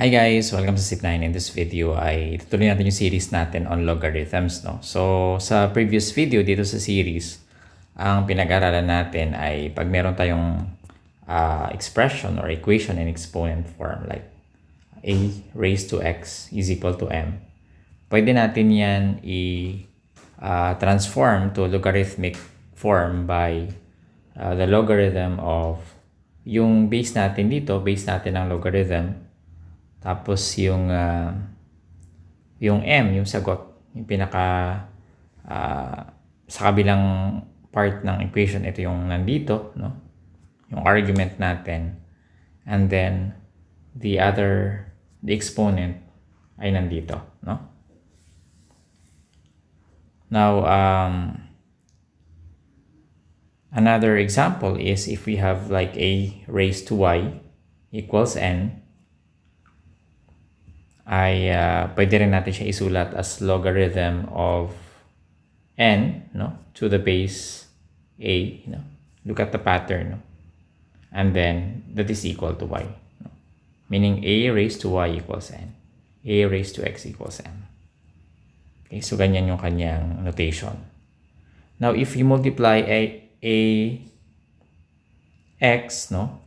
Hi guys! Welcome sa Zip9. In this video ay tutuloy natin yung series natin on logarithms. No? So, sa previous video dito sa series, ang pinag-aralan natin ay pag meron tayong expression or equation in exponent form like a raised to x is equal to m. Pwede natin yan transform to logarithmic form by the logarithm of yung base natin dito, base natin ng logarithm. Tapos yung m, yung sagot, yung pinaka sa kabilang part ng equation, ito yung nandito, no? Yung argument natin. And then the exponent ay nandito, no? Now, another example is if we have like a raised to y equals n, ay pwede rin natin siya isulat as logarithm of n, no, to the base a, no? Look at the pattern, no? And then that is equal to y, no? Meaning a raised to y equals n, a raised to x equals m. Okay, so ganyan yung kanyang notation. Now if you multiply a x, no,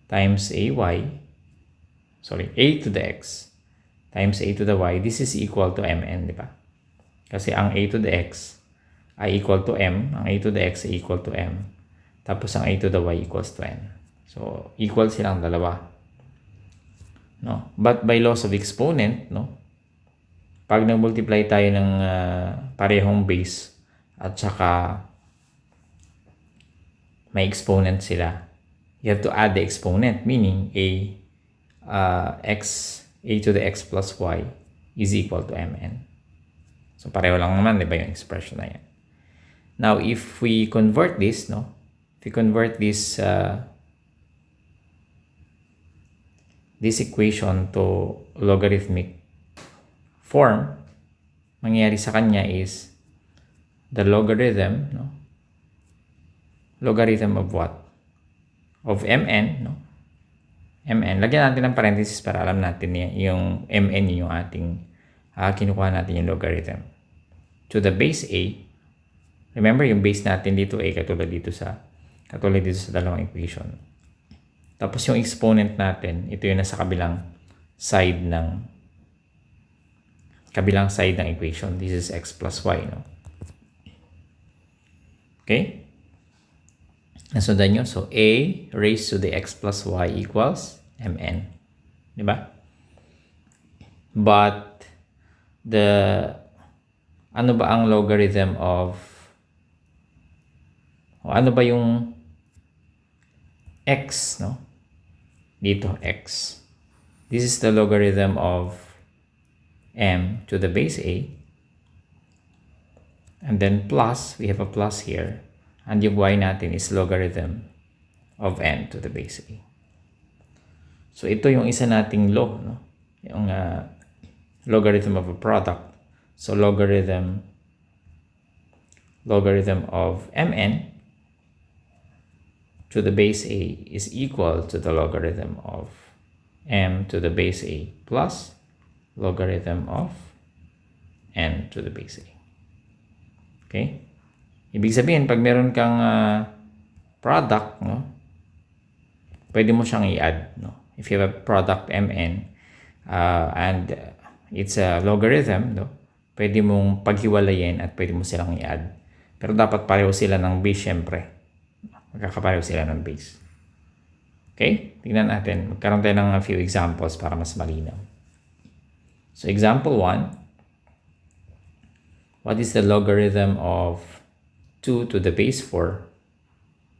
times a to the x times a to the y, this is equal to mn, di ba? Kasi ang a to the x ay equal to m, ang a to the x ay equal to m, tapos ang a to the y equals to n. So, equal silang dalawa. No? But by laws of exponent, no, pag nag-multiply tayo ng parehong base at saka may exponent sila, you have to add the exponent, meaning a to the x plus y is equal to mn. So, pareho lang naman, di ba, yung expression na yan. Now, if we convert this, no? If we convert this equation to logarithmic form, mangyayari sa kanya is the logarithm, no? Logarithm of what? Of mn, no? mn. Lagyan natin ng parenthesis para alam natin yung mn yung ating kinukuha natin yung logarithm. To the base a, remember yung base natin dito a katulad dito sa dalawang equation. Tapos yung exponent natin, ito yung nasa kabilang side ng equation. This is x plus y, no? Okay? Nasundan nyo? So, a raised to the x plus y equals mn. Diba? But, ano ba ang logarithm of, ano ba yung x, no? Dito, x. This is the logarithm of m to the base a. And then plus, we have a plus here. And yung y natin is logarithm of n to the base a. So, ito yung isa nating law, no? Yung logarithm of a product. So, logarithm of mn to the base a is equal to the logarithm of m to the base a plus logarithm of n to the base a. Okay? Ibig sabihin, pag meron kang product, no, pwede mo siyang i-add, no? If you have a product mn and it's a logarithm, no, pwede mong paghiwalayin at pwede mo silang i-add. Pero dapat pareho sila ng base, syempre. Magkakapareho sila ng base. Okay? Tingnan natin. Magkaroon tayo ng a few examples para mas malinaw. So, example 1. What is the logarithm of 2 to the base 4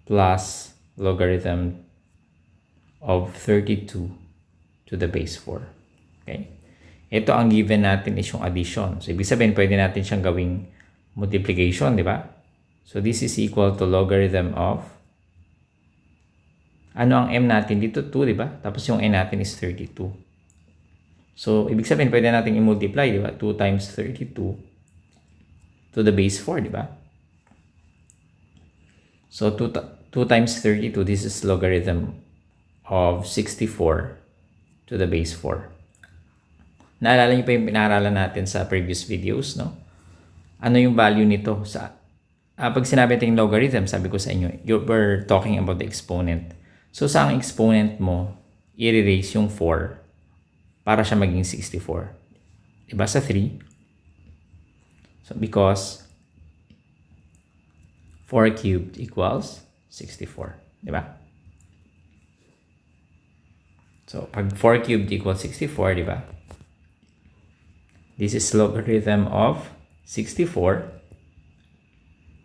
plus logarithm of 32 to the base 4? Okay? Ito ang given natin is yung addition. So, ibig sabihin, pwede natin siyang gawing multiplication, di ba? So, this is equal to logarithm of, ano ang m natin dito? 2, di ba? Tapos yung n natin is 32. So, ibig sabihin, pwede natin i-multiply, di ba? 2 times 32 to the base 4, di ba? So, 2 times 32, this is logarithm of 64 to the base 4. Naalala niyo pa yung pinaralan natin sa previous videos, no? Ano yung value nito sa pag sinabi natin logarithm, sabi ko sa inyo, we're talking about the exponent. So sa ang exponent mo, i-erase yung 4 para siya maging 64. Diba sa 3? So because 4 cubed equals 64. Diba? So pag 4 cubed equals 64, diba? This is logarithm of 64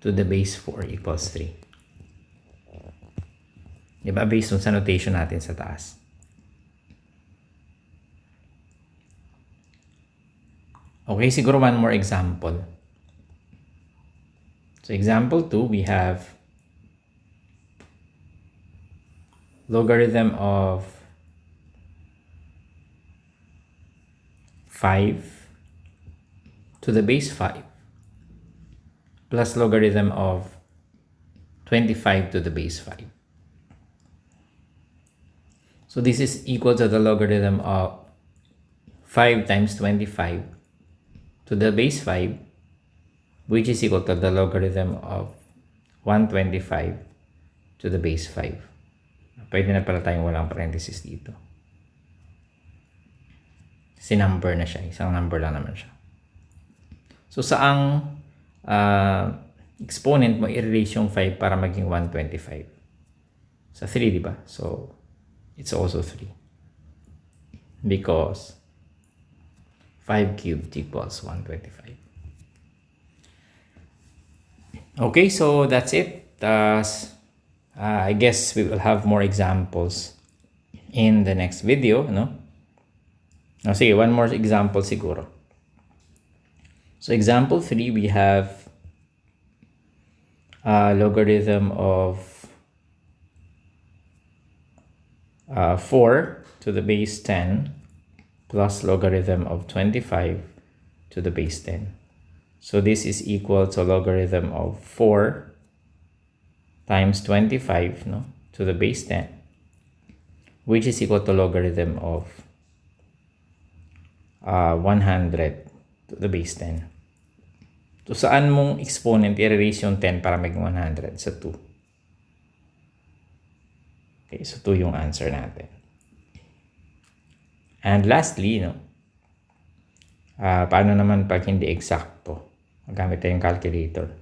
to the base 4 equals 3. Diba? Based on sa notation natin sa taas. Okay, siguro one more example. So example 2, we have logarithm of 5 to the base 5 plus logarithm of 25 to the base 5. So this is equal to the logarithm of 5 times 25 to the base 5, which is equal to the logarithm of 125 to the base 5. Pwede na pala tayong walang parenthesis dito. Kasi number na siya. Isang number lang naman siya. So saang exponent mo, i-erase yung 5 para maging 125. Sa 3, di ba? So, it's also 3. Because 5 cubed equals 125. Okay, so that's it. I guess we will have more examples in the next video, no? Sige, one more example siguro. So example 3, we have logarithm of 4 to the base 10 plus logarithm of 25 to the base 10. So this is equal to logarithm of 4 times 25, no, to the base 10, which is equal to logarithm of 100 to the base 10. So saan mong exponent i-erase yung 10 para maging 100? Sa 2. Okay, so 2 yung answer natin. And lastly, no, paano naman pag hindi eksakto? Magamit tayong calculator.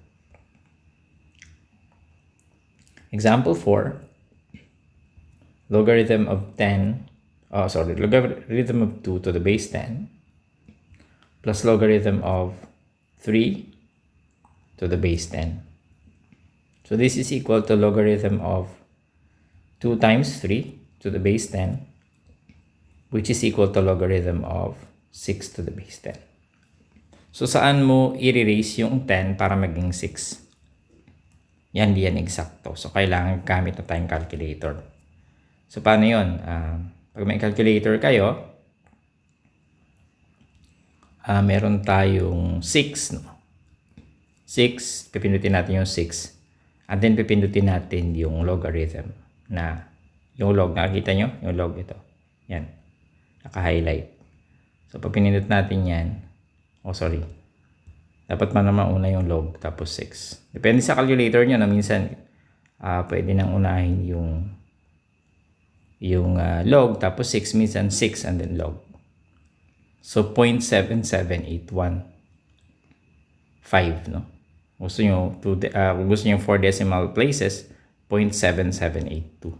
Example 4, logarithm of logarithm of 2 to the base 10 plus logarithm of 3 to the base 10. So this is equal to logarithm of 2 times 3 to the base 10, which is equal to logarithm of 6 to the base 10. So saan mo i-erase yung 10 para maging 6? Yan, di yan eksakto. So kailangan gamit na tayong calculator. So paano yun? Pag may calculator kayo, meron tayong 6, no? 6, pipindutin natin yung 6. And then pipindutin natin yung logarithm na yung log. Nakikita nyo? Yung log ito. Yan. Naka-highlight. So pag pinindot natin yan, dapat man naman una yung log tapos 6. Depende sa calculator nyo na minsan pwede nang unahin yung log tapos 6, minsan 6 and then log. So 0.77815, no? Gusto nyo gusto nyo 4 decimal places, 0.7782.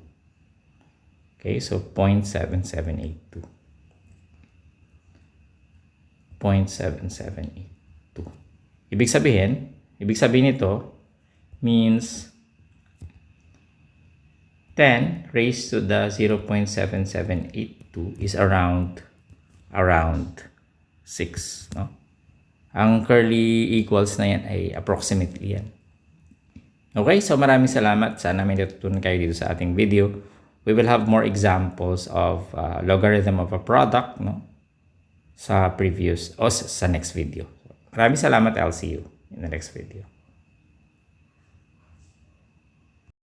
Okay, so 0.7782. 0.7782. Ibig sabihin nito means 10 raised to the 0.7782 is around 6, no? Ang curly equals na yan ay approximately yan. Okay, so maraming salamat. Sana may natutunan kayo dito sa ating video. We will have more examples of logarithm of a product, no? Sa next video. Maraming salamat. I'll see you in the next video.